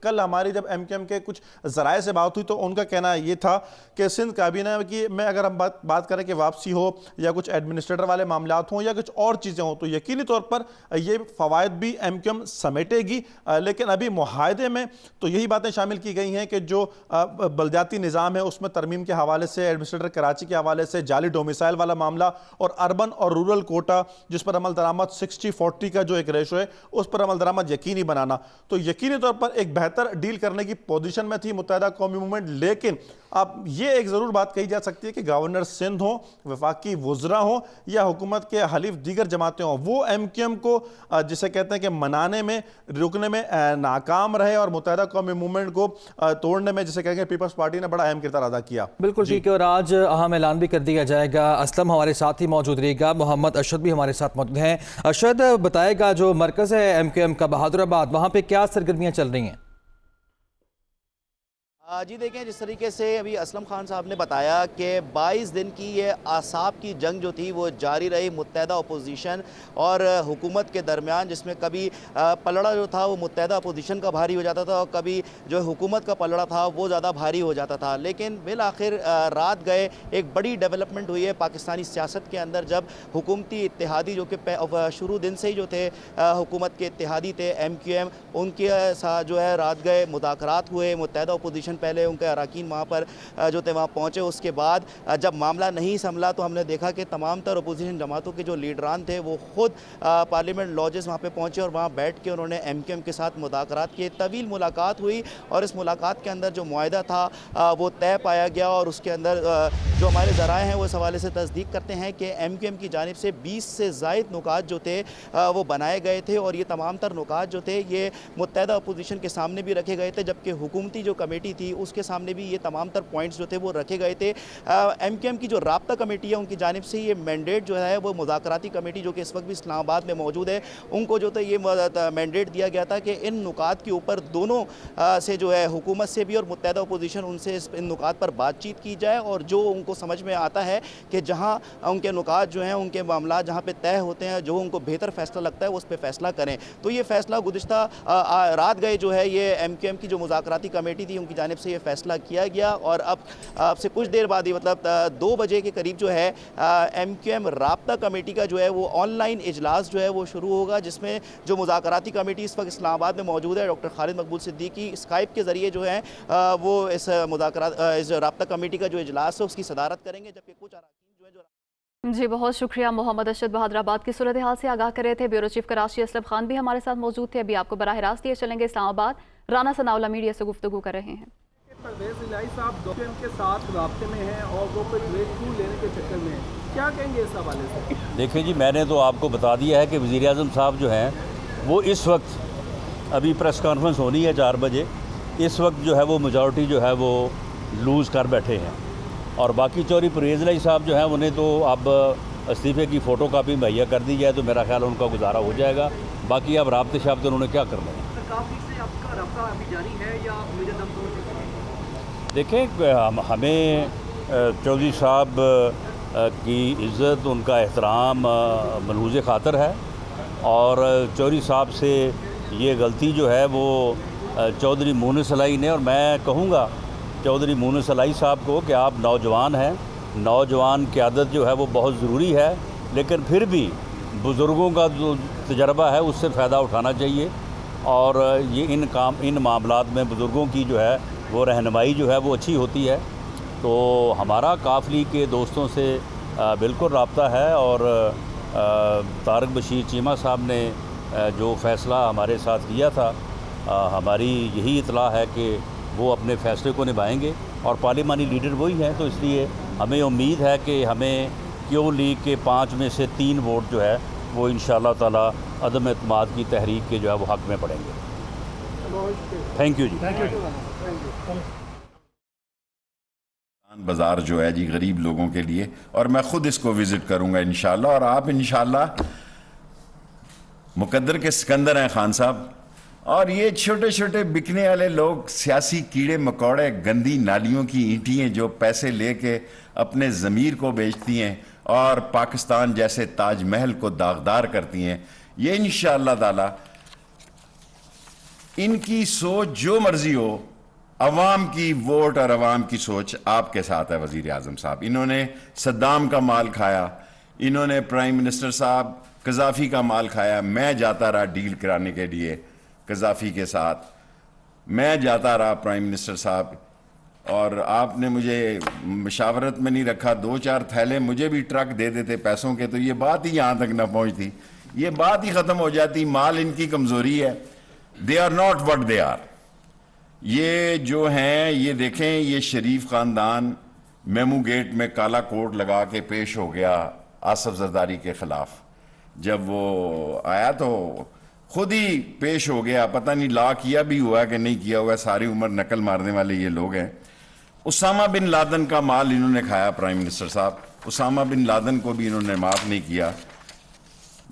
کل ہماری جب ایم کیو ایم کے کچھ ذرائع سے بات ہوئی تو ان کا کہنا یہ تھا کہ سندھ کابینہ میں اگر ہم بات کریں کہ واپسی ہو یا کچھ ایڈمنسٹریٹر والے معاملات ہوں یا کچھ اور چیزیں ہوں تو یقینی طور پر یہ فوائد بھی ایم کیو ایم سمیٹے گی، لیکن ابھی معاہدے میں تو یہی باتیں شامل کی گئی ہیں کہ جو بلدیاتی نظام ہے اس میں ترمیم کے حوالے سے، ایڈمنسٹریٹر کراچی کے حوالے سے، جعلی ڈومیسائل والا معاملہ اور اربن اور رورل کوٹا جس پر عمل درآمد 60-40 کا جو ایک ریشو ہے اس پر عمل درآمد یقینی بنانا، تو یقینی طور پر ایک بہتر ڈیل کرنے کی پوزیشن میں تھی متحدہ قومی موومنٹ۔ لیکن اب یہ ایک ضرور بات کہی جا سکتی ہے کہ گورنر سندھ ہوں، وفاقی وزراء ہوں یا حکومت کے حلیف دیگر جماعتیں ہوں، وہ ایم کیو ایم کو جسے کہتے ہیں کہ منانے میں رکنے میں ناکام رہے اور متحدہ قومی موومنٹ کو توڑنے میں جسے کہیں گے پیپلز پارٹی نے بڑا اہم کردار ادا کیا۔ بالکل ٹھیک ہے، اور آج اہم اعلان بھی کر دیا جائے گا۔ اسلم ہمارے ساتھ ہی موجود رہے گا، محمد ارشد بھی ہمارے ساتھ موجود ہیں۔ ارشد بتائے گا جو مرکز ہے ایم کیو ایم کا بہادر آباد، وہاں پہ کیا سرگرمیاں چل رہی ہیں؟ جی دیکھیں، جس طریقے سے ابھی اسلم خان صاحب نے بتایا کہ 22 دن کی یہ اعصاب کی جنگ جو تھی وہ جاری رہی متحدہ اپوزیشن اور حکومت کے درمیان، جس میں کبھی پلڑا جو تھا وہ متحدہ اپوزیشن کا بھاری ہو جاتا تھا اور کبھی جو حکومت کا پلڑا تھا وہ زیادہ بھاری ہو جاتا تھا، لیکن بالآخر رات گئے ایک بڑی ڈیولپمنٹ ہوئی ہے پاکستانی سیاست کے اندر، جب حکومتی اتحادی جو کہ شروع دن سے ہی جو تھے حکومت کے اتحادی تھے ایم کیو ایم، ان کے ساتھ جو ہے رات گئے مذاکرات ہوئے، متحدہ اپوزیشن پہلے ان کے اراکین وہاں پر جو تھے وہاں پہنچے، اس کے بعد جب معاملہ نہیں سنبھلا تو ہم نے دیکھا کہ تمام تر اپوزیشن جماعتوں کے جو لیڈران تھے وہ خود پارلیمنٹ لاجز وہاں پہ پہنچے اور وہاں بیٹھ کے انہوں نے ایم کیو ایم کے ساتھ مذاکرات کیے۔ طویل ملاقات ہوئی اور اس ملاقات کے اندر جو معاہدہ تھا وہ طے پایا گیا اور اس کے اندر جو ہمارے ذرائع ہیں وہ اس حوالے سے تصدیق کرتے ہیں کہ ایم کیو ایم کی جانب سے 20 سے زائد نکات جو تھے وہ بنائے گئے تھے اور یہ تمام تر نکات جو تھے یہ متحدہ اپوزیشن کے سامنے بھی رکھے گئے تھے، جبکہ حکومتی جو کمیٹی تھی اس کے سامنے بھی یہ تمام تر پوائنٹس جو تھے وہ رکھے گئے تھے۔ ایم کیو ایم کی جو رابطہ کمیٹی ہے ان کی جانب سے یہ مینڈیٹ جو ہے وہ مذاکراتی کمیٹی جو کہ اس وقت بھی اسلام آباد میں موجود ہے ان کو جو تھا یہ مینڈیٹ دیا گیا تھا کہ ان نکات کے اوپر دونوں سے جو ہے حکومت سے بھی اور متحدہ اپوزیشن ان سے ان نکات پر بات چیت کی جائے اور جو ان کو سمجھ میں آتا ہے کہ جہاں ان کے نکات جو ہیں ان کے معاملات جہاں پہ طے ہوتے ہیں جو ان کو بہتر فیصلہ لگتا ہے وہ اس پہ فیصلہ کریں۔ تو یہ فیصلہ گزشتہ رات گئے جو ہے یہ ایم کیو ایم کی جو مذاکراتی کمیٹی تھی ان کی جانب سے یہ فیصلہ کیا گیا اور اب سے کچھ دیر بعد ہی مطلب 2 بجے کے قریب جو ہے ایم کیو ایم رابطہ کمیٹی کا جو ہے وہ آن لائن اجلاس جو ہے وہ شروع ہوگا، جس میں جو مذاکراتی کمیٹی اس وقت اسلام آباد میں موجود ہے ڈاکٹر خالد مقبول صدیقی اسکائپ کے ذریعے جو ہے وہ اس رابطہ کمیٹی کا جو اجلاس ہے اس کی صدارت کریں گے، جبکہ کچھ اراکین جو ہے جی بہت شکریہ محمد ارشد بہادر آباد کی صورتحال سے آگاہ کر رہے تھے۔ بیورو چیف کراچی اسلم خان بھی ہمارے ساتھ موجود تھے، ابھی آپ کو براہ راست یہ چلیں گے اسلام آباد، رانا ثناءاللہ میڈیا سے گفتگو کر رہے ہیں۔ پرویز الہی صاحب ایم کے ساتھ رابطے میں ہیں اور وہ کوئی بریک تھرو لینے کے چکر میں ہیں، کیا کہیں گے اس حوالے سے؟ دیکھیں جی، میں نے تو آپ کو بتا دیا ہے کہ وزیر اعظم صاحب جو ہیں وہ اس وقت ابھی پریس کانفرنس ہونی ہے 4 بجے، اس وقت جو ہے وہ میجورٹی جو ہے وہ لوز کر بیٹھے ہیں اور باقی چوری پرویز الہی صاحب جو ہیں انہیں تو اب استعفے کی فوٹو کاپی مہیا کر دی جائے تو میرا خیال ان کا گزارا ہو جائے گا، باقی اب رابطے شابطے انہوں نے کیا کرنا ہے۔ کافی سے آپ کا رابطہ ابھی جاری ہے یا مجھے دم توڑ چکے ہیں؟ دیکھیں، ہمیں چودھری صاحب کی عزت، ان کا احترام ملحوظ خاطر ہے اور چودھری صاحب سے یہ غلطی جو ہے وہ چودھری مونس الہی نے، اور میں کہوں گا چودھری مونس الہی صاحب کو کہ آپ نوجوان ہیں، نوجوان قیادت جو ہے وہ بہت ضروری ہے، لیکن پھر بھی بزرگوں کا جو تجربہ ہے اس سے فائدہ اٹھانا چاہیے اور یہ ان معاملات میں بزرگوں کی جو ہے وہ رہنمائی جو ہے وہ اچھی ہوتی ہے۔ تو ہمارا کافلی کے دوستوں سے بالکل رابطہ ہے اور طارق بشیر چیمہ صاحب نے جو فیصلہ ہمارے ساتھ کیا تھا، ہماری یہی اطلاع ہے کہ وہ اپنے فیصلے کو نبھائیں گے اور پارلیمانی لیڈر وہی ہیں، تو اس لیے ہمیں امید ہے کہ ہمیں کیو لیگ کے 5 میں سے 3 ووٹ جو ہے وہ انشاءاللہ تعالی عدم اعتماد کی تحریک کے جو ہے وہ حق میں پڑیں گے۔ تھینک یو جی۔ بازار جو ہے جی غریب لوگوں کے لیے، اور میں خود اس کو وزٹ کروں گا انشاءاللہ، اور آپ انشاءاللہ مقدر کے سکندر ہیں خان صاحب، اور یہ چھوٹے چھوٹے بکنے والے لوگ، سیاسی کیڑے مکوڑے، گندی نالیوں کی اینٹیں جو پیسے لے کے اپنے ضمیر کو بیچتی ہیں اور پاکستان جیسے تاج محل کو داغدار کرتی ہیں، یہ انشاءاللہ تعالی ان کی سوچ جو مرضی ہو، عوام کی ووٹ اور عوام کی سوچ آپ کے ساتھ ہے وزیر اعظم صاحب۔ انہوں نے صدام کا مال کھایا، انہوں نے پرائم منسٹر صاحب قذافی کا مال کھایا۔ میں جاتا رہا ڈیل کرانے کے لیے قذافی کے ساتھ، میں جاتا رہا پرائم منسٹر صاحب، اور آپ نے مجھے مشاورت میں نہیں رکھا، 2-4 تھیلے مجھے بھی ٹرک دے دیتے پیسوں کے، تو یہ بات ہی یہاں تک نہ پہنچتی، یہ بات ہی ختم ہو جاتی۔ مال ان کی کمزوری ہے، they are not what they are. یہ جو ہیں، یہ دیکھیں، یہ شریف خاندان میمو گیٹ میں کالا کوٹ لگا کے پیش ہو گیا آصف زرداری کے خلاف۔ جب وہ آیا تو خود ہی پیش ہو گیا، پتہ نہیں لا کیا بھی ہوا کہ نہیں کیا ہوا، ساری عمر نقل مارنے والے یہ لوگ ہیں۔ اسامہ بن لادن کا مال انہوں نے کھایا پرائم منسٹر صاحب، اسامہ بن لادن کو بھی انہوں نے معاف نہیں کیا۔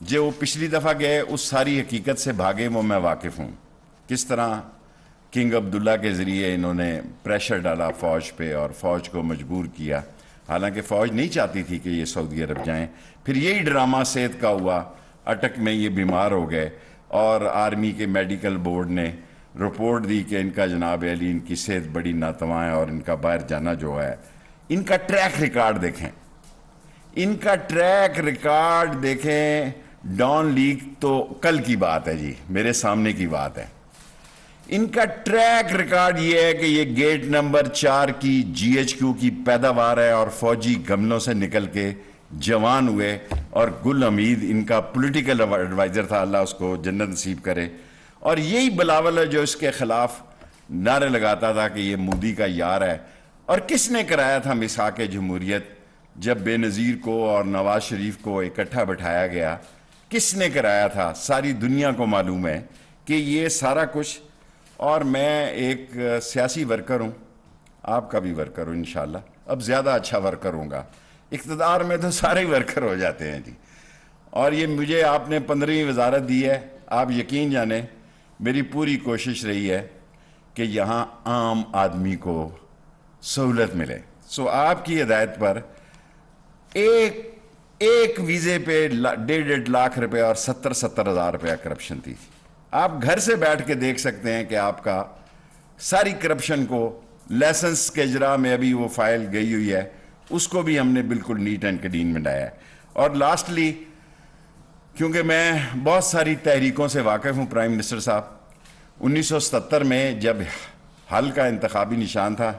جو پچھلی دفعہ گئے اس ساری حقیقت سے بھاگے، وہ میں واقف ہوں، کس طرح کنگ عبداللہ کے ذریعے انہوں نے پریشر ڈالا فوج پہ اور فوج کو مجبور کیا، حالانکہ فوج نہیں چاہتی تھی کہ یہ سعودی عرب جائیں۔ پھر یہی ڈرامہ صحت کا ہوا، اٹک میں یہ بیمار ہو گئے، اور آرمی کے میڈیکل بورڈ نے رپورٹ دی کہ ان کا جناب علی ان کی صحت بڑی ناتواں ہے اور ان کا باہر جانا جو ہے۔ ان کا ٹریک ریکارڈ دیکھیں، ان کا ٹریک ریکارڈ دیکھیں۔ ڈان لیگ تو کل کی بات ہے جی، میرے سامنے کی بات ہے۔ ان کا ٹریک ریکارڈ یہ ہے کہ یہ گیٹ نمبر 4 کی GHQ کی پیداوار ہے، اور فوجی گملوں سے نکل کے جوان ہوئے، اور گل حمید ان کا پولیٹیکل ایڈوائزر تھا، اللہ اس کو جنت نصیب کرے۔ اور یہی بلاول ہے جو اس کے خلاف نعرے لگاتا تھا کہ یہ مودی کا یار ہے۔ اور کس نے کرایا تھا مساق جمہوریت؟ جب بے نظیر کو اور نواز شریف کو اکٹھا بٹھایا گیا، کس نے کرایا تھا؟ ساری دنیا کو معلوم ہے کہ یہ سارا کچھ۔ اور میں ایک سیاسی ورکر ہوں، آپ کا بھی ورکر ہوں انشاءاللہ، اب زیادہ اچھا ورکر ہوں گا، اقتدار میں تو سارے ورکر ہو جاتے ہیں جی۔ اور یہ مجھے آپ نے 15ویں وزارت دی ہے، آپ یقین جانیں میری پوری کوشش رہی ہے کہ یہاں عام آدمی کو سہولت ملے۔ سو آپ کی ہدایت پر ایک ویزے پہ 1.5 لاکھ روپے اور 70 ہزار روپیہ کرپشن تھی۔ آپ گھر سے بیٹھ کے دیکھ سکتے ہیں کہ آپ کا ساری کرپشن کو، لائسنس کے اجرا میں ابھی وہ فائل گئی ہوئی ہے، اس کو بھی ہم نے بالکل نیٹ اینڈ کلین میں لایا ہے۔ اور لاسٹلی، کیونکہ میں بہت ساری تحریکوں سے واقف ہوں پرائم منسٹر صاحب، 1977 میں جب حل کا انتخابی نشان تھا،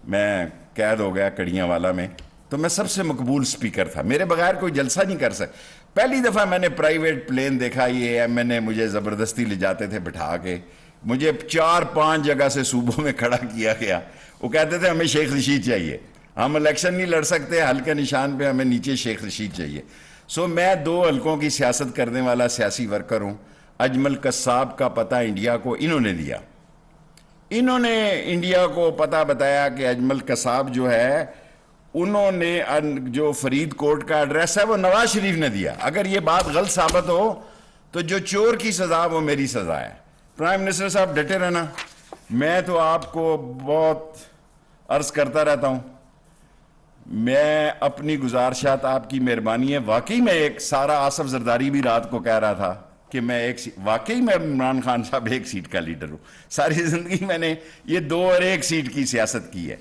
میں قید ہو گیا کڑیاں والا میں، تو میں سب سے مقبول سپیکر تھا، میرے بغیر کوئی جلسہ نہیں کر سکتا۔ پہلی دفعہ میں نے پرائیویٹ پلین دیکھا، یہ MNA مجھے زبردستی لے جاتے تھے بٹھا کے، مجھے 4-5 جگہ سے صوبوں میں کھڑا کیا گیا، وہ کہتے تھے ہمیں شیخ رشید چاہیے، ہم الیکشن نہیں لڑ سکتے، حل کے نشان پہ ہمیں نیچے شیخ رشید چاہیے۔ سو میں 2 حلقوں کی سیاست کرنے والا سیاسی ورکر ہوں۔ اجمل قصاب کا پتہ انڈیا کو انہوں نے دیا، انہوں نے انڈیا کو پتہ بتایا کہ اجمل قصاب جو ہے، انہوں نے جو فرید کوٹ کا ایڈریس ہے وہ نواز شریف نے دیا۔ اگر یہ بات غلط ثابت ہو تو جو چور کی سزا وہ میری سزا ہے۔ پرائم منسٹر صاحب ڈٹے رہنا، میں تو آپ کو بہت عرض کرتا رہتا ہوں، میں اپنی گزارشات آپ کی مہربانی ہے۔ واقعی میں ایک سارا آصف زرداری بھی رات کو کہہ رہا تھا کہ میں واقعی میں عمران خان صاحب 1 سیٹ کا لیڈر ہوں، ساری زندگی میں نے یہ 2 اور 1 سیٹ کی سیاست کی ہے،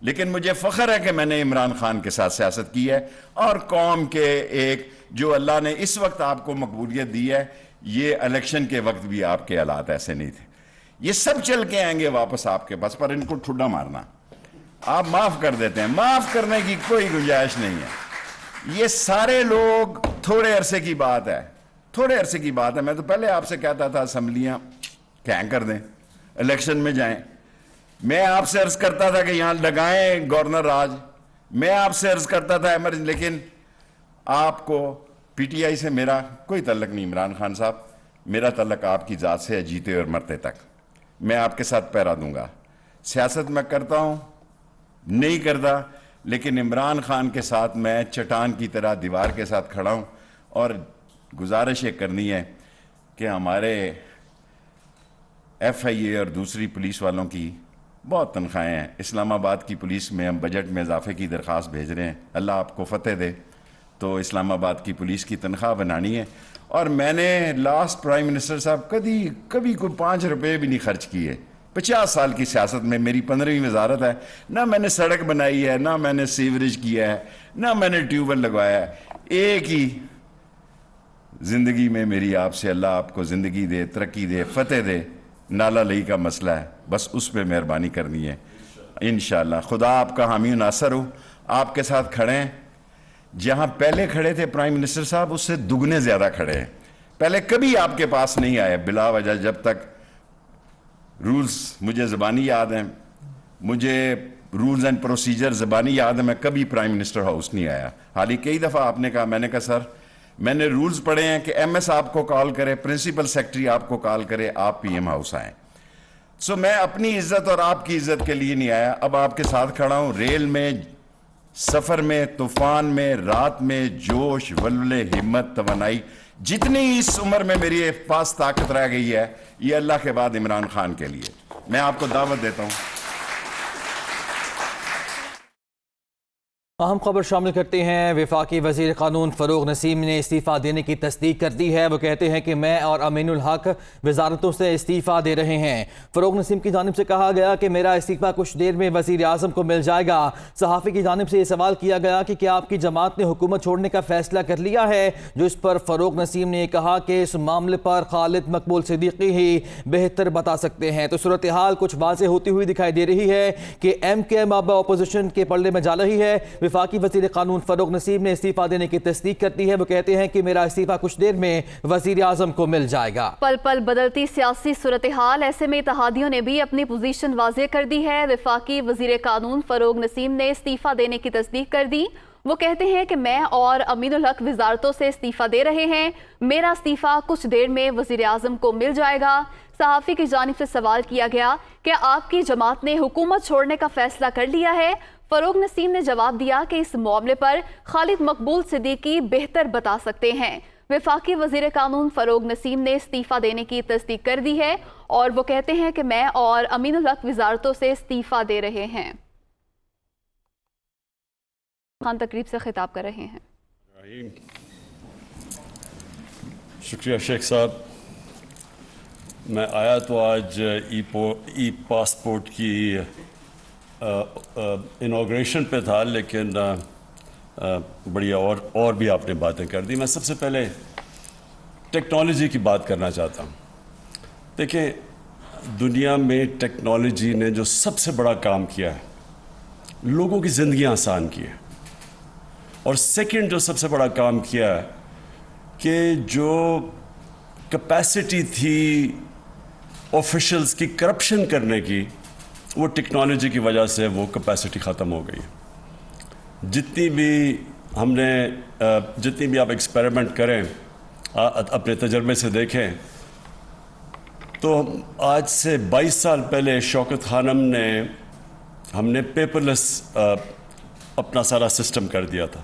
لیکن مجھے فخر ہے کہ میں نے عمران خان کے ساتھ سیاست کی ہے، اور قوم کے ایک جو اللہ نے اس وقت آپ کو مقبولیت دی ہے، یہ الیکشن کے وقت بھی آپ کے حالات ایسے نہیں تھے، یہ سب چل کے آئیں گے واپس آپ کے پاس، پر ان کو ٹھڈا مارنا، آپ معاف کر دیتے ہیں، معاف کرنے کی کوئی گنجائش نہیں ہے۔ یہ سارے لوگ تھوڑے عرصے کی بات ہے، تھوڑے عرصے کی بات ہے۔ میں تو پہلے آپ سے کہتا تھا اسمبلیاں کہیں کر دیں، الیکشن میں جائیں، میں آپ سے عرض کرتا تھا کہ یہاں لگائیں گورنر راج، میں آپ سے عرض کرتا تھا لیکن آپ کو PTI سے میرا کوئی تعلق نہیں عمران خان صاحب، میرا تعلق آپ کی ذات سے ہے، جیتے اور مرتے تک میں آپ کے ساتھ پہرا دوں گا۔ سیاست میں کرتا ہوں نہیں کرتا، لیکن عمران خان کے ساتھ میں چٹان کی طرح دیوار کے ساتھ کھڑا ہوں، اور گزارش یہ کرنی ہے کہ ہمارے FIA اور دوسری پولیس والوں کی بہت تنخواہیں ہیں، اسلام آباد کی پولیس میں ہم بجٹ میں اضافے کی درخواست بھیج رہے ہیں، اللہ آپ کو فتح دے، تو اسلام آباد کی پولیس کی تنخواہ بنانی ہے. اور میں نے لاسٹ پرائم منسٹر صاحب کبھی کوئی 5 روپے بھی نہیں خرچ کیے. 50 سال کی سیاست میں میری 15ویں وزارت ہے. نہ میں نے سڑک بنائی ہے, نہ میں نے سیوریج کیا ہے, نہ میں نے ٹیوب ویل لگوایا ہے. ایک ہی زندگی میں میری آپ سے اللہ آپ کو زندگی دے, ترقی دے, فتح دے, نالا لئی کا مسئلہ ہے, بس اس پہ مہربانی کرنی ہے انشاءاللہ. خدا آپ کا حامی و ناصر ہو, آپ کے ساتھ کھڑے ہیں. جہاں پہلے کھڑے تھے پرائم منسٹر صاحب, اس سے دگنے زیادہ کھڑے ہیں. پہلے کبھی آپ کے پاس نہیں آئے بلا وجہ. جب تک رولز مجھے زبانی یاد ہیں, مجھے رولز اینڈ پروسیجر زبانی یاد ہے, میں کبھی پرائم منسٹر ہاؤس نہیں آیا. حال ہی کئی دفعہ آپ نے کہا, میں نے کہا سر میں نے رولز پڑھے ہیں کہ ایم ایس آپ کو کال کرے, پرنسپل سیکرٹری آپ کو کال کرے, آپ پی ایم ہاؤس آئیں. سو میں اپنی عزت اور آپ کی عزت کے لیے نہیں آیا. اب آپ کے ساتھ کھڑا ہوں, ریل میں, سفر میں, طوفان میں, رات میں, جوش, ولولے, ہمت, توانائی, جتنی اس عمر میں میری پاس طاقت رہ گئی ہے, یہ اللہ کے بعد عمران خان کے لیے. میں آپ کو دعوت دیتا ہوں. اہم خبر شامل کرتے ہیں. وفاقی وزیر قانون فروغ نسیم نے استعفیٰ دینے کی تصدیق کر دی ہے. وہ کہتے ہیں کہ میں اور امین الحق وزارتوں سے استعفیٰ دے رہے ہیں. فروغ نسیم کی جانب سے کہا گیا کہ میرا استعفیٰ کچھ دیر میں وزیر اعظم کو مل جائے گا. صحافی کی جانب سے یہ سوال کیا گیا کہ کیا آپ کی جماعت نے حکومت چھوڑنے کا فیصلہ کر لیا ہے, جو اس پر فروغ نسیم نے کہا کہ اس معاملے پر خالد مقبول صدیقی ہی بہتر بتا سکتے ہیں. تو صورتحال کچھ واضح ہوتی ہوئی دکھائی دے رہی ہے کہ ایم کے ایم اب اپوزیشن کے پلڑے میں جا رہی ہے. وفاقی وزیر قانون فروغ نسیم نے استعفیٰ دینے کی تصدیق کر دی ہے. وہ کہتے ہیں کہ میرا استعفیٰ کچھ دیر میں وزیر اعظم کو مل جائے گا. پل پل بدلتی سیاسی صورتحال, ایسے میں اتحادیوں نے بھی اپنی پوزیشن واضح کر دی ہے. وفاقی وزیر قانون فروغ نسیم نے استعفیٰ دینے کی تصدیق کر دی. وہ کہتے ہیں کہ میں اور امین الحق وزارتوں سے استعفیٰ دے رہے ہیں. میرا استعفیٰ کچھ دیر میں وزیر اعظم کو مل جائے گا. صحافی کی جانب سے سوال کیا گیا کہ آپ کی جماعت نے حکومت چھوڑنے کا فیصلہ کر لیا ہے. فروغ نسیم نے جواب دیا کہ اس معاملے پر خالد مقبول صدیقی بہتر بتا سکتے ہیں. وفاقی وزیر قانون فروغ نسیم نے استعفیٰ دینے کی تصدیق کر دی ہے اور وہ کہتے ہیں کہ میں اور امین الحق وزارتوں سے استعفیٰ دے رہے ہیں. خان تقریب سے خطاب کر رہے ہیں. شکریہ شیخ صاحب. میں آیا تو آج ای پاسپورٹ کی انوگریشن پہ تھا, لیکن بڑی اور بھی آپ نے باتیں کر دی. میں سب سے پہلے ٹیکنالوجی کی بات کرنا چاہتا ہوں. دیکھیں, دنیا میں ٹیکنالوجی نے جو سب سے بڑا کام کیا ہے, لوگوں کی زندگیاں آسان کی ہے. اور سیکنڈ جو سب سے بڑا کام کیا ہے کہ جو کیپیسٹی تھی آفیشلز کی کرپشن کرنے کی, وہ ٹیکنالوجی کی وجہ سے وہ کیپیسٹی ختم ہو گئی. جتنی بھی آپ ایکسپیریمنٹ کریں, اپنے تجربے سے دیکھیں, تو آج سے 22 سال پہلے شوکت خانم نے ہم نے پیپر لیس اپنا سارا سسٹم کر دیا تھا,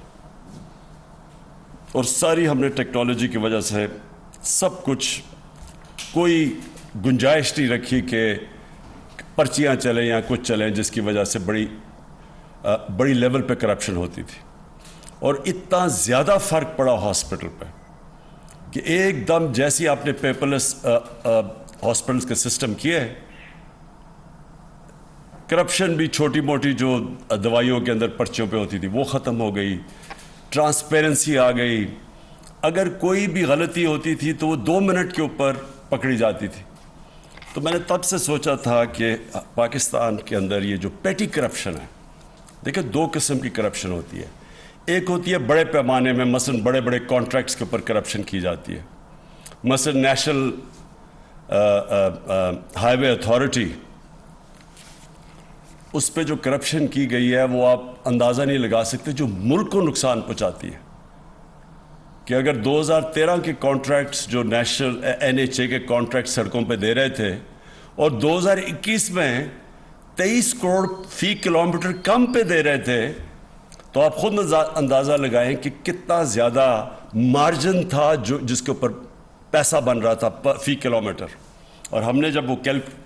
اور ساری ہم نے ٹیکنالوجی کی وجہ سے سب کچھ, کوئی گنجائش نہیں رکھی کہ پرچیاں چلیں یا کچھ چلیں, جس کی وجہ سے بڑی لیول پہ کرپشن ہوتی تھی. اور اتنا زیادہ فرق پڑا ہاسپٹل پہ کہ ایک دم جیسی آپ نے پیپر لیس ہاسپٹلس کے سسٹم کیے, کرپشن بھی چھوٹی موٹی جو دوائیوں کے اندر پرچیوں پہ ہوتی تھی وہ ختم ہو گئی, ٹرانسپیرنسی آ گئی. اگر کوئی بھی غلطی ہوتی تھی تو وہ 2 منٹ کے اوپر پکڑی جاتی تھی. تو میں نے تب سے سوچا تھا کہ پاکستان کے اندر یہ جو پیٹی کرپشن ہے, دیکھیں 2 قسم کی کرپشن ہوتی ہے. ایک ہوتی ہے بڑے پیمانے میں, مثلا بڑے بڑے کانٹریکٹس کے اوپر کرپشن کی جاتی ہے. مثلا نیشنل ہائی وے اتھارٹی, اس پہ جو کرپشن کی گئی ہے وہ آپ اندازہ نہیں لگا سکتے, جو ملک کو نقصان پہنچاتی ہے. کہ اگر 2013 کے کانٹریکٹس جو نیشنل NHA کے کانٹریکٹ سڑکوں پہ دے رہے تھے, اور 2021 میں 23 کروڑ فی کلومیٹر کم پہ دے رہے تھے, تو آپ خود اندازہ لگائیں کہ کتنا زیادہ مارجن تھا جس کے اوپر پیسہ بن رہا تھا فی کلومیٹر. اور ہم نے جب وہ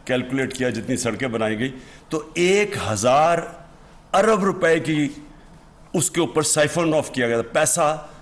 کیلکولیٹ کیا جتنی سڑکیں بنائی گئی, تو 1000 ارب روپے کی اس کے اوپر سائفن آف کیا گیا تھا, پیسہ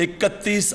31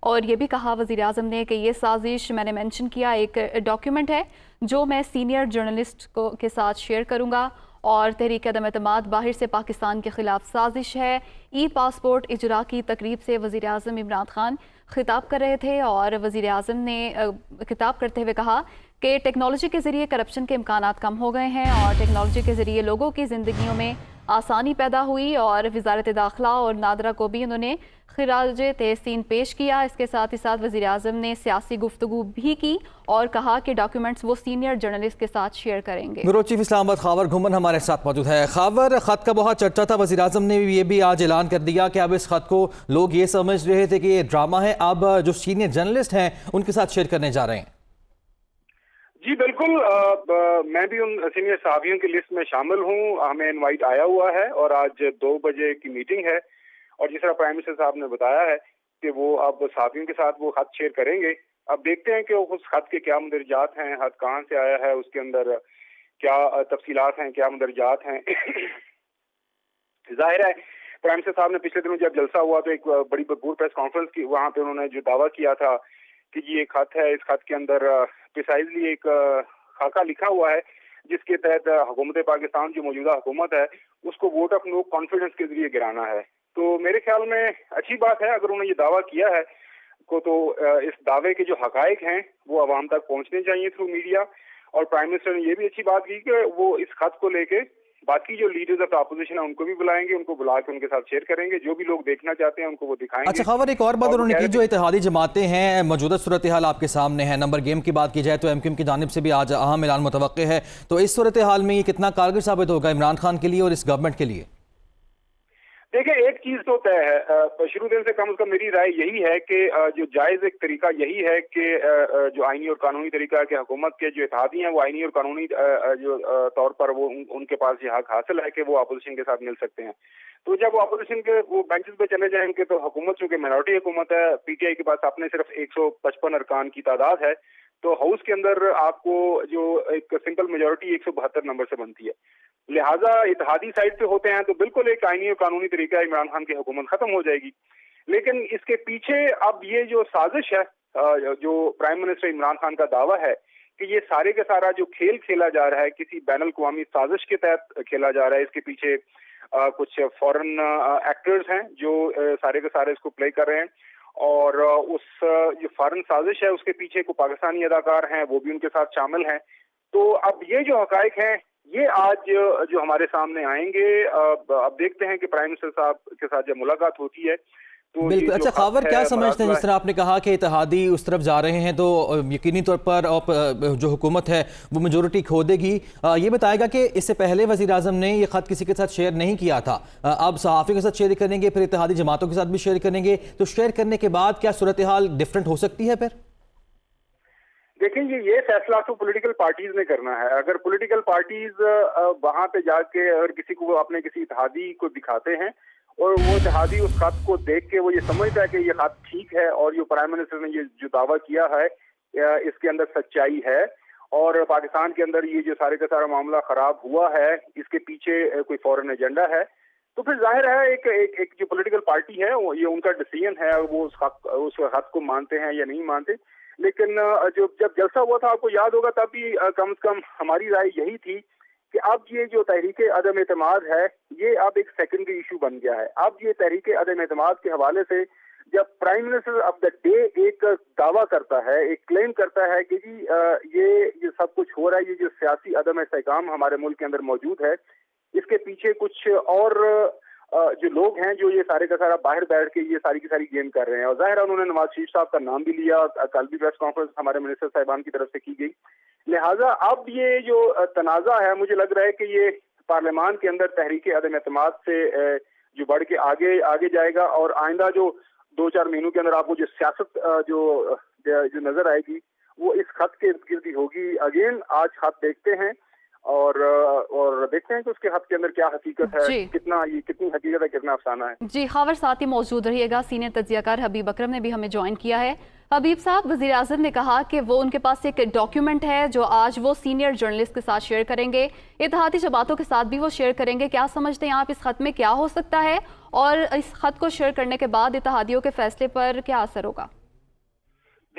اور یہ بھی کہا وزیر اعظم نے کہ یہ سازش میں نے مینشن کیا ایک ڈاکیومنٹ ہے جو میں سینئر جرنلسٹ کے ساتھ شیئر کروں گا، اور تحریک عدم اعتماد باہر سے پاکستان کے خلاف سازش ہے۔ ای پاسپورٹ اجرا کی تقریب سے وزیر اعظم عمران خان خطاب کر رہے تھے، اور وزیر اعظم نے خطاب کرتے ہوئے کہا کہ ٹیکنالوجی کے ذریعے کرپشن کے امکانات کم ہو گئے ہیں، اور ٹیکنالوجی کے ذریعے لوگوں کی زندگیوں میں آسانی پیدا ہوئی، اور وزارت داخلہ اور نادرا کو بھی انہوں نے خراج تحسین پیش کیا۔ اس کے ساتھ ہی ساتھ وزیر اعظم نے سیاسی گفتگو بھی کی اور کہا کہ ڈاکیومنٹس وہ سینئر جرنلسٹ کے ساتھ شیئر کریں گے۔ بیورو چیف اسلام آباد خاور گھمن ہمارے ساتھ موجود ہے۔ خاور، خط کا بہت چرچا تھا، وزیر اعظم نے یہ بھی آج اعلان کر دیا کہ اب اس خط کو لوگ یہ سمجھ رہے تھے کہ یہ ڈرامہ ہے، اب جو سینئر جرنلسٹ ہیں ان کے ساتھ شیئر کرنے جا رہے ہیں۔ جی بالکل، میں بھی ان سینئر صحافیوں کی لسٹ میں شامل ہوں، ہمیں انوائٹ آیا ہوا ہے اور آج 2 بجے کی میٹنگ ہے، اور جس طرح پرائم منسٹر صاحب نے بتایا ہے کہ وہ اب صحافیوں کے ساتھ وہ خط شیئر کریں گے۔ اب دیکھتے ہیں کہ اس خط کے کیا مندرجات ہیں، خط کہاں سے آیا ہے، اس کے اندر کیا تفصیلات ہیں، کیا مندرجات ہیں۔ ظاہر ہے پرائم منسٹر صاحب نے پچھلے دنوں جب جلسہ ہوا تو ایک بڑی بھرپور پریس کانفرنس کی، وہاں پہ انہوں نے جو دعویٰ کیا تھا کہ یہ خط ہے، اس خط کے اندر پریسائزلی ایک خاکہ لکھا ہوا ہے جس کے تحت حکومت پاکستان جو موجودہ حکومت ہے اس کو ووٹ آف نو کانفیڈنس کے ذریعے گرانا ہے۔ تو میرے خیال میں اچھی بات ہے اگر انہوں نے یہ دعویٰ کیا ہے تو اس دعوے کے جو حقائق ہیں وہ عوام تک پہنچنے چاہیے تھرو میڈیا، اور پرائم منسٹر نے یہ بھی اچھی بات کی کہ وہ اس خط کو لے کے باقی جو لیڈرز آف اپوزیشن ہیں ان کو بھی بلائیں گے، ان کو بلا کے ان کے ساتھ شیئر کریں گے، جو بھی لوگ دیکھنا چاہتے ہیں ان کو وہ دکھائیں گے۔ اچھا خاور، ایک اور بات انہوں نے کی، جو اتحادی جماعتیں ہیں موجودہ صورتحال آپ کے سامنے ہے، نمبر گیم کی بات کی جائے تو MQM کی جانب سے بھی آج اہم اعلان متوقع ہے، تو اس صورتحال میں یہ کتنا کارگر ثابت ہوگا عمران خان کے لیے اور اس گورنمنٹ کے لیے؟ دیکھیں ایک چیز تو طے ہے، شروع دن سے کم از کم میری رائے یہی ہے کہ جو جائز ایک طریقہ یہی ہے کہ جو آئینی اور قانونی طریقہ ہے کہ حکومت کے جو اتحادی ہیں وہ آئینی اور قانونی جو طور پر وہ ان کے پاس یہ حق حاصل ہے کہ وہ اپوزیشن کے ساتھ مل سکتے ہیں۔ تو جب وہ اپوزیشن کے وہ بینچز پہ چلے جائیں گے تو حکومت چونکہ مائنورٹی حکومت ہے، PTI کے پاس اپنے صرف 155 ارکان کی تعداد ہے، تو ہاؤس کے اندر آپ کو جو ایک سمپل میجورٹی 172 نمبر سے بنتی ہے، لہٰذا اتحادی سائڈ پہ ہوتے ہیں تو بالکل ایک آئینی اور قانونی طریقہ عمران خان کی حکومت ختم ہو جائے گی۔ لیکن اس کے پیچھے اب یہ جو سازش ہے، جو پرائم منسٹر عمران خان کا دعویٰ ہے کہ یہ سارے کا سارا جو کھیل کھیلا جا رہا ہے کسی بین الاقوامی سازش کے تحت کھیلا جا رہا ہے، اس کے پیچھے کچھ فورن ایکٹرز ہیں جو سارے کے سارے اس کو پلے کر رہے ہیں، اور اس جو فارن سازش ہے اس کے پیچھے کو پاکستانی اداکار ہیں وہ بھی ان کے ساتھ شامل ہیں۔ تو اب یہ جو حقائق ہیں یہ آج جو ہمارے سامنے آئیں گے، اب دیکھتے ہیں کہ پرائم منسٹر صاحب کے ساتھ جب ملاقات ہوتی ہے تو بالکل۔ اچھا خاور، کیا سمجھتے ہیں جس طرح آپ نے کہا کہ اتحادی اس طرف جا رہے ہیں تو یقینی طور پر جو حکومت ہے وہ میجورٹی کھو دے گی، یہ بتائے گا کہ اس سے پہلے وزیر اعظم نے یہ خط کسی کے ساتھ شیئر نہیں کیا تھا، اب صحافیوں کے ساتھ شیئر کریں گے، پھر اتحادی جماعتوں کے ساتھ بھی شیئر کریں گے، تو شیئر کرنے کے بعد کیا صورتحال ڈیفرنٹ ہو سکتی ہے پھر؟ دیکھیں یہ فیصلہ تو پولیٹیکل پارٹیز نے کرنا ہے۔ اگر پولیٹیکل پارٹیز وہاں پہ جا کے اگر کسی کو اپنے کسی اتحادی کو دکھاتے ہیں اور وہ اتحادی اس خط کو دیکھ کے وہ یہ سمجھتا ہے کہ یہ خط ٹھیک ہے اور جو پرائم منسٹر نے یہ جو دعویٰ کیا ہے اس کے اندر سچائی ہے اور پاکستان کے اندر یہ جو سارے کا سارا معاملہ خراب ہوا ہے اس کے پیچھے کوئی فورن ایجنڈا ہے، تو پھر ظاہر ہے ایک جو پولیٹیکل پارٹی ہے یہ ان کا ڈیسیژن ہے، وہ اس خط کو مانتے ہیں یا نہیں مانتے۔ لیکن جب جلسہ ہوا تھا آپ کو یاد ہوگا تب بھی کم از کم ہماری رائے یہی تھی کہ اب یہ جو تحریک عدم اعتماد ہے یہ اب ایک سیکنڈری ایشو بن گیا ہے۔ اب یہ تحریک عدم اعتماد کے حوالے سے جب prime minister of the day ایک دعویٰ کرتا ہے، ایک کلیم کرتا ہے کہ جی یہ سب کچھ ہو رہا ہے، یہ جو سیاسی عدم استحکام ہمارے ملک کے اندر موجود ہے اس کے پیچھے کچھ اور جو لوگ ہیں جو یہ سارے کا سارا باہر بیٹھ کے یہ ساری کی ساری گیم کر رہے ہیں، اور ظاہر ہے انہوں نے نواز شریف صاحب کا نام بھی لیا، کل بھی پریس کانفرنس ہمارے منسٹر صاحبان کی طرف سے کی گئی، لہٰذا اب یہ جو تنازع ہے مجھے لگ رہا ہے کہ یہ پارلیمان کے اندر تحریک عدم اعتماد سے جو بڑھ کے آگے جائے گا، اور آئندہ جو 2-4 مہینوں کے اندر آپ کو جو سیاست جو نظر آئے گی وہ اس خط کے ارد گرد ہوگی۔ اگین آج خط دیکھتے ہیں اور دیکھتے ہیں کہ اس کے خط کے اندر کیا حقیقت ہے، کتنی حقیقت ہے، کتنا افسانہ ہے۔ جی خاور ساتھ ہی موجود رہیے گا، سینئر تجزیہ کار حبیب اکرم نے بھی ہمیں جوائن کیا ہے۔ حبیب صاحب، وزیر اعظم نے کہا کہ وہ ان کے پاس ایک ڈاکیومنٹ ہے جو آج وہ سینئر جرنلسٹ کے ساتھ شیئر کریں گے، اتحادی جماعتوں کے ساتھ بھی وہ شیئر کریں گے، کیا سمجھتے ہیں آپ اس خط میں کیا ہو سکتا ہے اور اس خط کو شیئر کرنے کے بعد اتحادیوں کے فیصلے پر کیا اثر ہوگا؟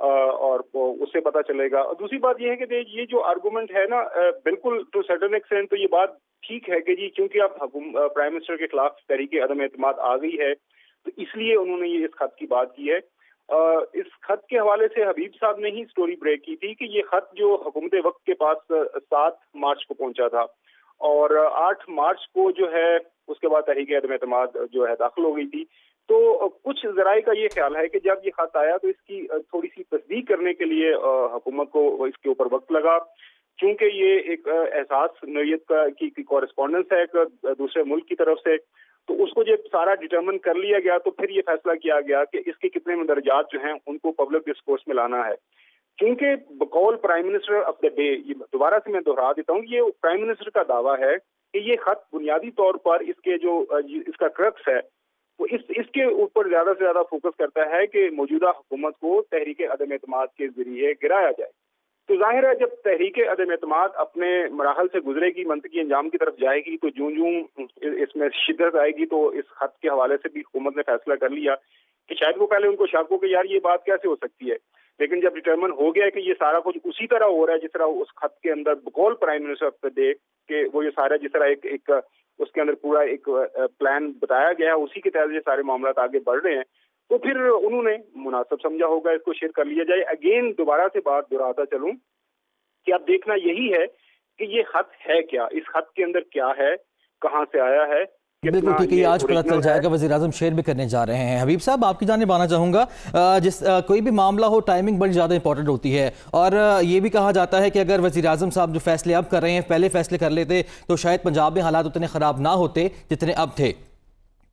اور اس سے پتہ چلے گا. اور دوسری بات یہ ہے کہ یہ جو آرگومنٹ ہے نا, بالکل ٹو سرٹن ایکسٹینٹ تو یہ بات ٹھیک ہے کہ جی کیونکہ اب پرائم منسٹر کے خلاف تحریک عدم اعتماد آ گئی ہے تو اس لیے انہوں نے یہ اس خط کی بات کی ہے. اس خط کے حوالے سے حبیب صاحب نے ہی سٹوری بریک کی تھی کہ یہ خط جو حکومت وقت کے پاس 7 مارچ کو پہنچا تھا اور 8 مارچ کو جو ہے اس کے بعد تحریک عدم اعتماد جو ہے داخل ہو گئی تھی. تو کچھ ذرائع کا یہ خیال ہے کہ جب یہ خط آیا تو اس کی تھوڑی سی تصدیق کرنے کے لیے حکومت کو اس کے اوپر وقت لگا, چونکہ یہ ایک احساس نوعیت کی کورسپونڈنس ہے ایک دوسرے ملک کی طرف سے. تو اس کو جب سارا ڈٹرمن کر لیا گیا تو پھر یہ فیصلہ کیا گیا کہ اس کے کتنے مندرجات جو ہیں ان کو پبلک ڈسکورس میں لانا ہے. کیونکہ بقول prime minister of the day, دوبارہ سے میں دہرا دیتا ہوں, یہ پرائم منسٹر کا دعویٰ ہے کہ یہ خط بنیادی طور پر اس کا کرکس ہے وہ اس کے اوپر زیادہ سے زیادہ فوکس کرتا ہے کہ موجودہ حکومت کو تحریک عدم اعتماد کے ذریعے گرایا جائے. تو ظاہر ہے جب تحریک عدم اعتماد اپنے مراحل سے گزرے گی, منطقی انجام کی طرف جائے گی, تو جوں اس میں شدت آئے گی تو اس خط کے حوالے سے بھی حکومت نے فیصلہ کر لیا کہ شاید وہ پہلے ان کو شک ہو کہ یار یہ بات کیسے ہو سکتی ہے, لیکن جب ڈٹرمن ہو گیا کہ یہ سارا کچھ اسی طرح ہو رہا ہے جس طرح اس خط کے اندر بقول prime minister of the day کہ وہ یہ سارا جس طرح ایک اس کے اندر پورا ایک پلان بتایا گیا ہے اسی کے تحت یہ سارے معاملات آگے بڑھ رہے ہیں, تو پھر انہوں نے مناسب سمجھا ہوگا اس کو شیئر کر لیا جائے. اگین دوبارہ سے بات دہراتا چلوں کہ اب دیکھنا یہی ہے کہ یہ خط ہے کیا, اس خط کے اندر کیا ہے, کہاں سے آیا ہے. بالکل ٹھیک ہے, آج پتہ چل جائے گا, وزیر اعظم شیئر بھی کرنے جا رہے ہیں. حبیب صاحب آپ کی جانب آنا چاہوں گا, کوئی بھی معاملہ ہو ٹائمنگ بڑی زیادہ امپورٹنٹ ہوتی ہے اور یہ بھی کہا جاتا ہے کہ اگر وزیر اعظم صاحب جو فیصلے اب کر رہے ہیں پہلے فیصلے کر لیتے تو شاید پنجاب میں حالات اتنے خراب نہ ہوتے جتنے اب تھے.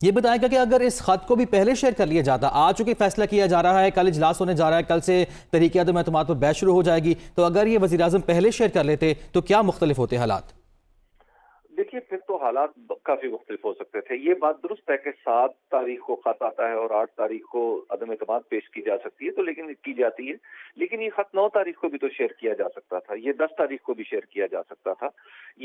یہ بتائیں گا کہ اگر اس خط کو بھی پہلے شیئر کر لیا جاتا, آج چونکہ فیصلہ کیا جا رہا ہے, کل اجلاس ہونے جا رہا ہے, کل سے تحریک عدم اعتماد پر بحث شروع ہو جائے گی, تو اگر یہ وزیر اعظم پہلے شیئر کر لیتے تو کیا مختلف ہوتے حالات؟ دیکھیے پھر تو حالات کافی مختلف ہو سکتے تھے. یہ بات درست ہے کہ 7 تاریخ کو خط آتا ہے اور 8 تاریخ کو عدم اعتماد پیش کی جا سکتی ہے, تو لیکن کی جاتی ہے, لیکن یہ خط 9 تاریخ کو بھی تو شیئر کیا جا سکتا تھا, یہ 10 تاریخ کو بھی شیئر کیا جا سکتا تھا,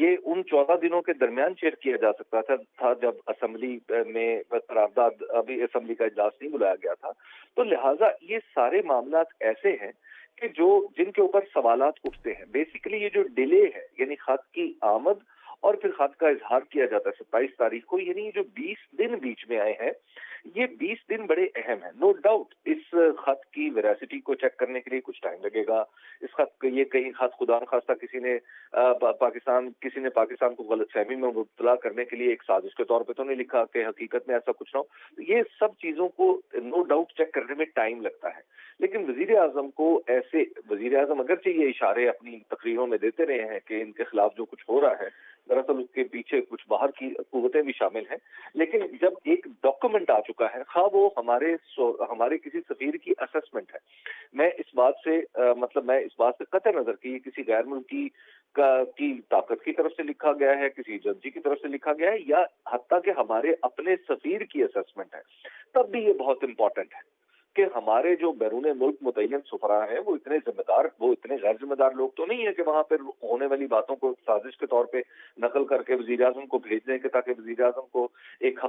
یہ ان 14 دنوں کے درمیان شیئر کیا جا سکتا تھا جب اسمبلی میں قرارداد, ابھی اسمبلی کا اجلاس نہیں بلایا گیا تھا. تو لہٰذا یہ سارے معاملات ایسے ہیں کہ جن کے اوپر سوالات اٹھتے ہیں. بیسیکلی یہ جو ڈیلے ہے, یعنی خط کی آمد اور پھر خط کا اظہار کیا جاتا ہے 27 تاریخ کو, یعنی یہ جو 20 دن بیچ میں آئے ہیں, یہ 20 دن بڑے اہم ہیں. نو ڈاؤٹ اس خط کی ویراسٹی کو چیک کرنے کے لیے کچھ ٹائم لگے گا. اس خط یہ کہیں خط خدا نخواستہ کسی نے پاکستان کو غلط فہمی میں مبتلا کرنے کے لیے ایک سازش کے طور پہ تو نہیں لکھا کہ حقیقت میں ایسا کچھ نہ ہو. یہ سب چیزوں کو نو ڈاؤٹ چیک کرنے میں ٹائم لگتا ہے, لیکن وزیر اعظم اگرچہ یہ اشارے اپنی تقریروں میں دیتے رہے ہیں کہ ان کے خلاف جو کچھ ہو رہا ہے دراصل اس کے پیچھے کچھ باہر کی قوتیں بھی شامل ہیں, لیکن جب ایک ڈاکومنٹ آ چکا ہے, خواہ وہ ہمارے کسی سفیر کی اسسمنٹ ہے, میں اس بات سے قطع نظر کی کسی غیر ملکی کی طاقت کی طرف سے لکھا گیا ہے, کسی ایجنسی کی طرف سے لکھا گیا ہے, یا حتیٰ کہ ہمارے اپنے سفیر کی اسسمنٹ ہے, تب بھی یہ بہت امپورٹنٹ ہے کہ ہمارے جو بیرون ملک متعین سفراء ہیں وہ اتنے غیر ذمہ دار لوگ تو نہیں ہیں کہ وہاں پر ہونے والی باتوں کو سازش کے طور پہ نقل کر کے وزیر اعظم کو بھیج دیں کہ تاکہ وزیر اعظم کو ایک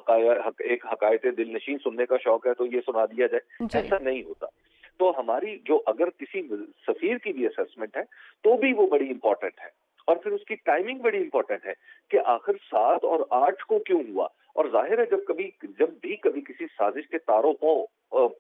حقائق دل نشین سننے کا شوق ہے تو یہ سنا دیا جائے. ایسا نہیں ہوتا. تو ہماری اگر کسی سفیر کی بھی اسسمنٹ ہے تو بھی وہ بڑی امپورٹنٹ ہے, اور پھر اس کی ٹائمنگ بڑی امپورٹنٹ ہے کہ آخر 7 اور 8 کو کیوں ہوا. اور ظاہر ہے جب بھی کبھی کسی سازش کے تاروں کو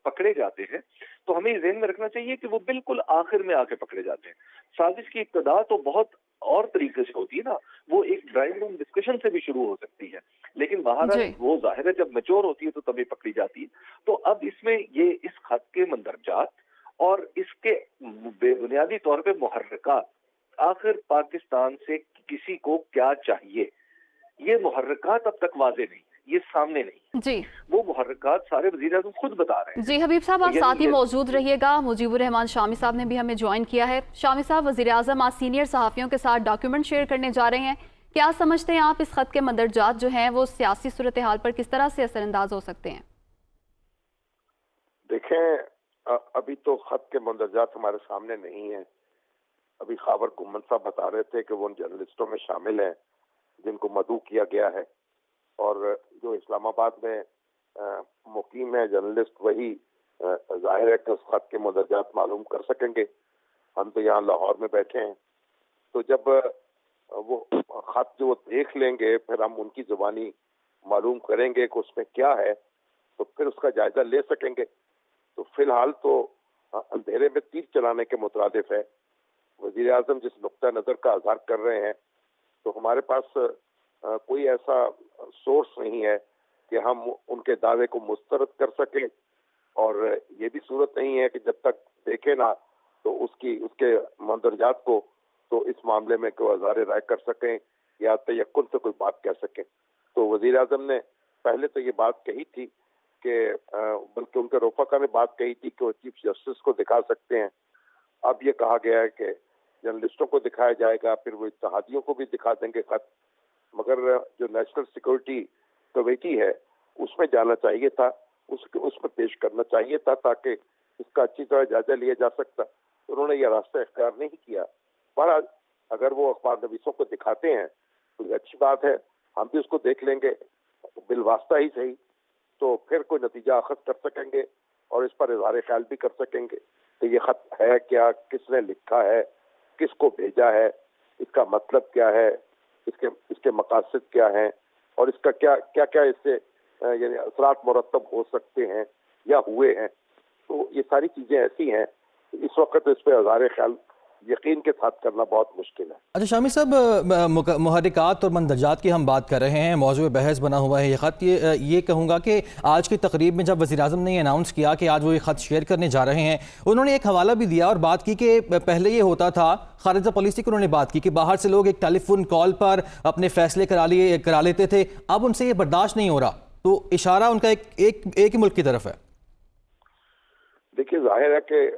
پکڑے جاتے ہیں تو ہمیں ذہن میں رکھنا چاہیے کہ وہ بالکل آخر میں آ کے پکڑے جاتے ہیں. سازش کی ابتدا تو بہت اور طریقے سے ہوتی ہے نا, وہ ایک ڈرائنگ روم ڈسکشن سے بھی شروع ہو سکتی ہے, لیکن بہرحال وہ ظاہر ہے جب میچور ہوتی ہے تو تبھی پکڑی جاتی ہے. تو اب اس میں یہ اس خط کے مندرجات اور اس کے بنیادی طور پہ محرکات, آخر پاکستان سے کسی کو کیا چاہیے, یہ محرکات اب تک واضح نہیں, یہ سامنے نہیں. جی وہ محرکات سارے وزیر اعظم خود بتا رہے ہیں. جی حبیب صاحب آپ ساتھ ہی موجود رہیے گا. مجیب الرحمان شامی صاحب نے بھی ہمیں جوائن کیا ہے. شامی صاحب, وزیر اعظم آج سینئر صحافیوں کے ساتھ ڈاکیومنٹ شیئر کرنے جا رہے ہیں, کیا سمجھتے ہیں آپ اس خط کے مندرجات جو ہیں وہ سیاسی صورتحال پر کس طرح سے اثر انداز ہو سکتے ہیں؟ دیکھیں ابھی تو خط کے مندرجات ہمارے سامنے نہیں ہیں. ابھی خاور گمن صاحب بتا رہے تھے کہ وہ ان جرنلسٹوں میں شامل ہیں جن کو مدعو کیا گیا ہے, اور جو اسلام آباد میں مقیم ہے جرنلسٹ وہی ظاہر ہے کہ اس خط کے مندرجات معلوم کر سکیں گے. ہم تو یہاں لاہور میں بیٹھے ہیں, تو جب وہ خط جو وہ دیکھ لیں گے پھر ہم ان کی زبانی معلوم کریں گے کہ اس میں کیا ہے, تو پھر اس کا جائزہ لے سکیں گے. تو فی الحال تو اندھیرے میں تیر چلانے کے مترادف ہے. وزیر اعظم جس نقطہ نظر کا اظہار کر رہے ہیں تو ہمارے پاس کوئی ایسا سورس نہیں ہے کہ ہم ان کے دعوے کو مسترد کر سکیں, اور یہ بھی صورت نہیں ہے کہ جب تک دیکھیں نہ تو اس کے مندرجات کو تو اس معاملے میں کوئی اظہار رائے کر سکیں یا تیقن سے کوئی بات کہہ سکیں. تو وزیر اعظم نے پہلے تو یہ بات کہی تھی کہ بلکہ ان کے رفقا نے بات کہی تھی کہ وہ چیف جسٹس کو دکھا سکتے ہیں. اب یہ کہا گیا ہے کہ جرنلسٹوں کو دکھایا جائے گا, پھر وہ اتحادیوں کو بھی دکھا دیں گے خط, مگر جو نیشنل سیکورٹی کمیٹی ہے اس میں جانا چاہیے تھا, اس میں پیش کرنا چاہیے تھا تاکہ اس کا اچھی طرح جائزہ لیا جا سکتا. انہوں نے یہ راستہ اختیار نہیں کیا. بہرحال اگر وہ اخبار نویسوں کو دکھاتے ہیں تو یہ اچھی بات ہے, ہم بھی اس کو دیکھ لیں گے بالواسطہ ہی صحیح, تو پھر کوئی نتیجہ اخذ کر سکیں گے اور اس پر اظہار خیال بھی کر سکیں گے کہ یہ خط ہے کیا, کس نے لکھا ہے, کس کو بھیجا ہے, اس کا مطلب کیا ہے, اس کے مقاصد کیا ہیں, اور اس کا کیا اس سے یعنی اثرات مرتب ہو سکتے ہیں یا ہوئے ہیں. تو یہ ساری چیزیں ایسی ہیں اس وقت اس پہ اظہار خیال یقین کے ساتھ کرنا بہت مشکل ہے. اچھا شامی صاحب, محرکات اور مندرجات کی ہم بات کر رہے ہیں, موضوع بحث بنا ہوا ہے یہ خط. یہ کہوں گا کہ آج کی تقریب میں جب وزیر اعظم نے یہ اناؤنس کیا کہ آج وہ یہ خط شیئر کرنے جا رہے ہیں, انہوں نے ایک حوالہ بھی دیا اور بات کی کہ پہلے یہ ہوتا تھا, خارجہ پالیسی کی انہوں نے بات کی کہ باہر سے لوگ ایک ٹیلی فون کال پر اپنے فیصلے کرا لیتے تھے, اب ان سے یہ برداشت نہیں ہو رہا. تو اشارہ ان کا ایک ہی ملک کی طرف ہے. دیکھیے ظاہر ہے کہ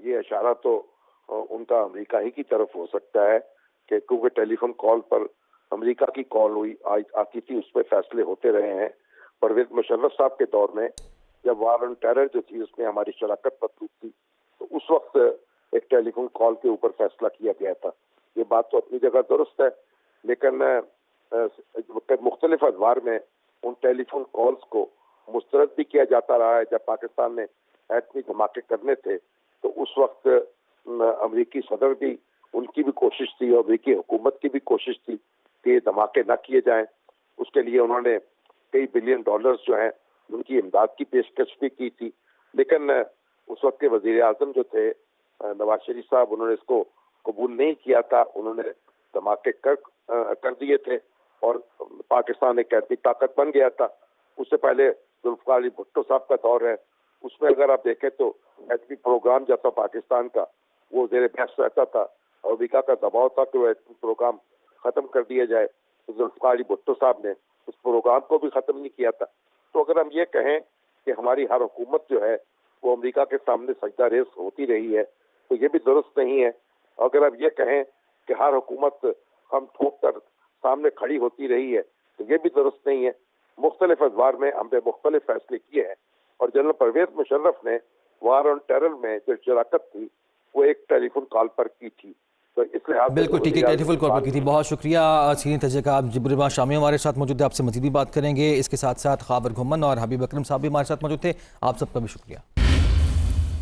یہ اشارہ تو ان کا امریکہ ہی کی طرف ہو سکتا ہے کہ کیونکہ ٹیلی فون کال پر امریکہ کی کال آتی تھی, اس پہ فیصلے ہوتے رہے ہیں. پرویز مشرف صاحب کے دور میں جب وار آن ٹیرر جو تھی اس میں ہماری شراکت مطلوب تھی, تو اس وقت ایک ٹیلی فون کال کے اوپر فیصلہ کیا گیا تھا. یہ بات تو اپنی جگہ درست ہے, لیکن مختلف ادوار میں ان ٹیلی فون کالز کو مسترد بھی کیا جاتا رہا ہے. جب پاکستان میں ایٹمی دھماکے کرنے تھے تو اس وقت امریکی صدر بھی, ان کی بھی کوشش تھی اور امریکی حکومت کی بھی کوشش تھی کہ یہ دھماکے نہ کیے جائیں. اس کے لیے انہوں نے کئی بلین ڈالرز جو ہیں ان کی امداد کی پیشکش بھی کی تھی. لیکن اس وقت کے وزیر اعظم جو تھے نواز شریف صاحب, انہوں نے اس کو قبول نہیں کیا تھا. انہوں نے دھماکے کر دیے تھے اور پاکستان ایک ایسی طاقت بن گیا تھا. اس سے پہلے ذوالفقار علی بھٹو صاحب کا دور ہے, اس میں اگر آپ دیکھیں تو ایٹمی پروگرام جیسا پاکستان کا وہ زیر بحث رہتا تھا, اور امریکہ کا دباؤ تھا کہ وہ ایٹمی پروگرام ختم کر دیا جائے. تو ذوالفقار علی بھٹو صاحب نے اس پروگرام کو بھی ختم نہیں کیا تھا. تو اگر ہم یہ کہیں کہ ہماری ہر حکومت جو ہے وہ امریکہ کے سامنے سجدہ ریز ہوتی رہی ہے تو یہ بھی درست نہیں ہے. اگر ہم یہ کہیں کہ ہر حکومت ہم ٹھوک کر سامنے کھڑی ہوتی رہی ہے تو یہ بھی درست نہیں ہے. مختلف ادوار میں ہم نے مختلف فیصلے کیے ہیں, اور جنرل پرویز مشرف نے وار آن ٹیرر میں جو شراکت تھی وہ ایک ٹیلی فون کال پر کی تھی. تو اس لحاظ سے بالکل ٹھیک ہے, ٹیلی فون کال پر کی تھی. بہت شکریہ سینئر تجزیہ کار جبر الرحمان شامی ہمارے ساتھ موجود ہے, آپ سے مزید بھی بات کریں گے. اس کے ساتھ ساتھ خاور گھمن اور حبیب اکرم صاحب بھی ہمارے ساتھ موجود تھے. آپ سب کا بھی شکریہ.